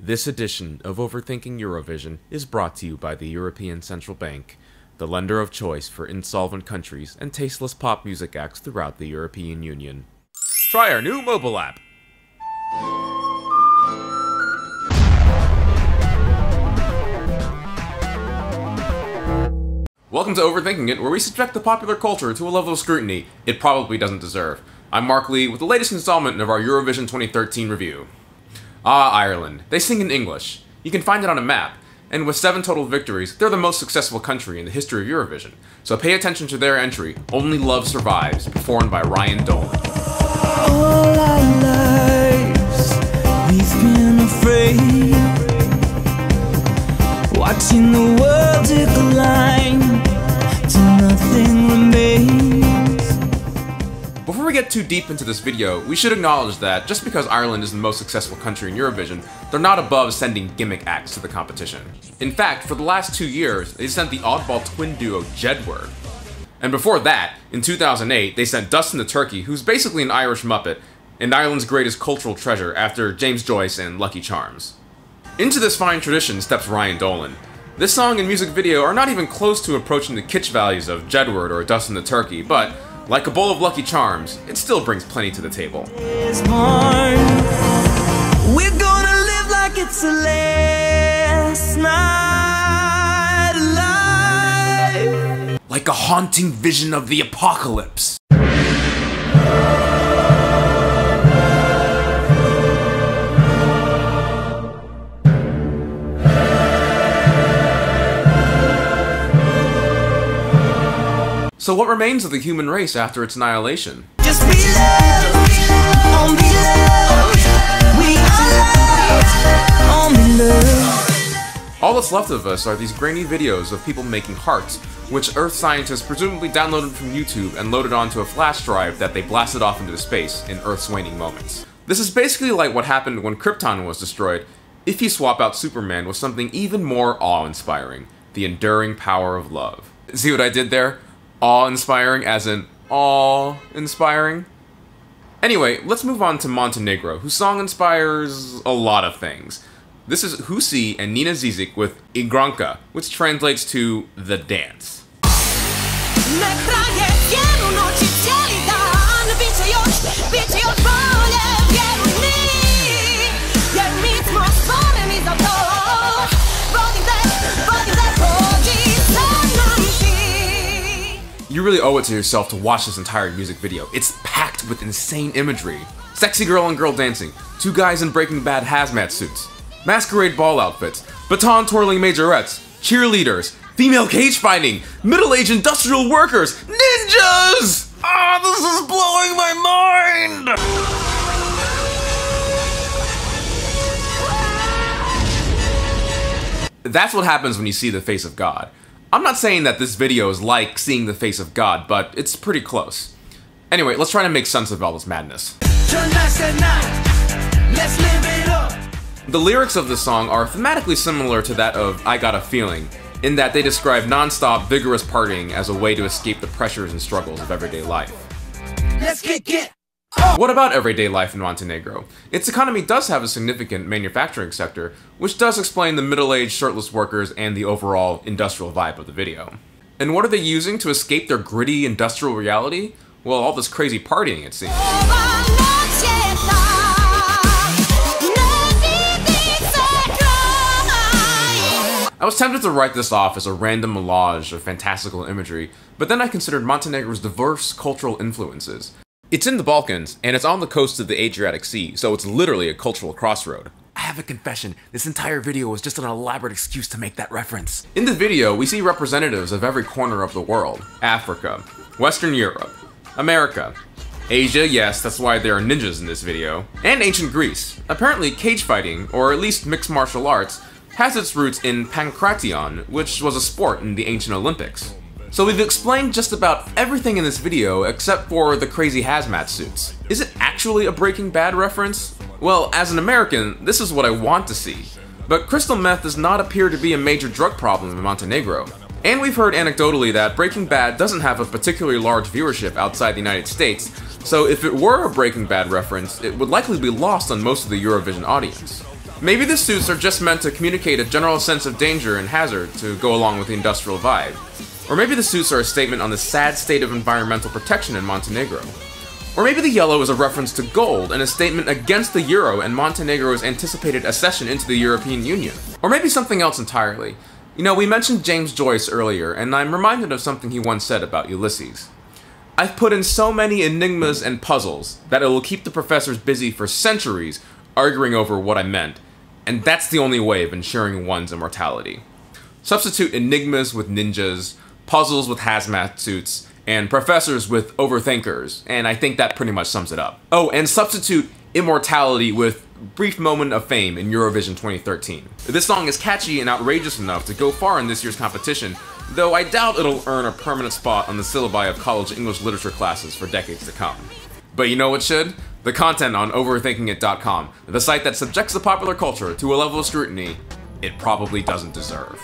This edition of Overthinking Eurovision is brought to you by the European Central Bank, the lender of choice for insolvent countries and tasteless pop music acts throughout the European Union. Try our new mobile app! Welcome to Overthinking It, where we subject the popular culture to a level of scrutiny it probably doesn't deserve. I'm Mark Lee with the latest installment of our Eurovision 2013 review. Ireland. They sing in English. You can find it on a map. And with 7 total victories, they're the most successful country in the history of Eurovision. So pay attention to their entry, Only Love Survives, performed by Ryan Dolan. All our lives, we've been afraid, watching the world decline till nothing remains. Before we get too deep into this video, we should acknowledge that just because Ireland is the most successful country in Eurovision, they're not above sending gimmick acts to the competition. In fact, for the last 2 years, they sent the oddball twin duo Jedward. And before that, in 2008, they sent Dustin the Turkey, who's basically an Irish Muppet, and Ireland's greatest cultural treasure after James Joyce and Lucky Charms. Into this fine tradition steps Ryan Dolan. This song and music video are not even close to approaching the kitsch values of Jedward or Dustin the Turkey, but like a bowl of Lucky Charms, it still brings plenty to the table. We're gonna live like it's the last night alive. Like a haunting vision of the apocalypse. So what remains of the human race after its annihilation? Just be loved, only loved. We are loved, only loved. All that's left of us are these grainy videos of people making hearts, which Earth scientists presumably downloaded from YouTube and loaded onto a flash drive that they blasted off into space in Earth's waning moments. This is basically like what happened when Krypton was destroyed, if you swap out Superman with something even more awe-inspiring, the enduring power of love. See what I did there? Awe-inspiring as in awe-inspiring? Anyway, let's move on to Montenegro, whose song inspires a lot of things. This is Husi and Nina Zizic with Igranka, which translates to The Dance. You really owe it to yourself to watch this entire music video. It's packed with insane imagery. Sexy girl on girl dancing, 2 guys in Breaking Bad hazmat suits, masquerade ball outfits, baton twirling majorettes, cheerleaders, female cage fighting, middle-aged industrial workers, ninjas! Ah, this is blowing my mind! That's what happens when you see the face of God. I'm not saying that this video is like seeing the face of God, but it's pretty close. Anyway, let's try to make sense of all this madness. The lyrics of this song are thematically similar to that of I Got a Feeling, in that they describe non-stop, vigorous partying as a way to escape the pressures and struggles of everyday life. Let's kick it. What about everyday life in Montenegro? Its economy does have a significant manufacturing sector, which does explain the middle-aged shirtless workers and the overall industrial vibe of the video. And what are they using to escape their gritty industrial reality? Well, all this crazy partying, it seems. I was tempted to write this off as a random melange of fantastical imagery, but then I considered Montenegro's diverse cultural influences. It's in the Balkans, and it's on the coast of the Adriatic Sea, so it's literally a cultural crossroad. I have a confession, this entire video was just an elaborate excuse to make that reference. In the video, we see representatives of every corner of the world. Africa, Western Europe, America, Asia, yes, that's why there are ninjas in this video, and ancient Greece. Apparently, cage fighting, or at least mixed martial arts, has its roots in pankration, which was a sport in the ancient Olympics. So we've explained just about everything in this video except for the crazy hazmat suits. Is it actually a Breaking Bad reference? Well, as an American, this is what I want to see. But crystal meth does not appear to be a major drug problem in Montenegro. And we've heard anecdotally that Breaking Bad doesn't have a particularly large viewership outside the United States, so if it were a Breaking Bad reference, it would likely be lost on most of the Eurovision audience. Maybe the suits are just meant to communicate a general sense of danger and hazard to go along with the industrial vibe. Or maybe the suits are a statement on the sad state of environmental protection in Montenegro. Or maybe the yellow is a reference to gold and a statement against the euro and Montenegro's anticipated accession into the European Union. Or maybe something else entirely. You know, we mentioned James Joyce earlier, and I'm reminded of something he once said about Ulysses. I've put in so many enigmas and puzzles that it will keep the professors busy for centuries arguing over what I meant, and that's the only way of ensuring one's immortality. Substitute enigmas with ninjas, puzzles with hazmat suits, and professors with overthinkers, and I think that pretty much sums it up. Oh, and substitute immortality with brief moment of fame in Eurovision 2013. This song is catchy and outrageous enough to go far in this year's competition, though I doubt it'll earn a permanent spot on the syllabi of college English literature classes for decades to come. But you know what should? The content on overthinkingit.com, the site that subjects the popular culture to a level of scrutiny it probably doesn't deserve.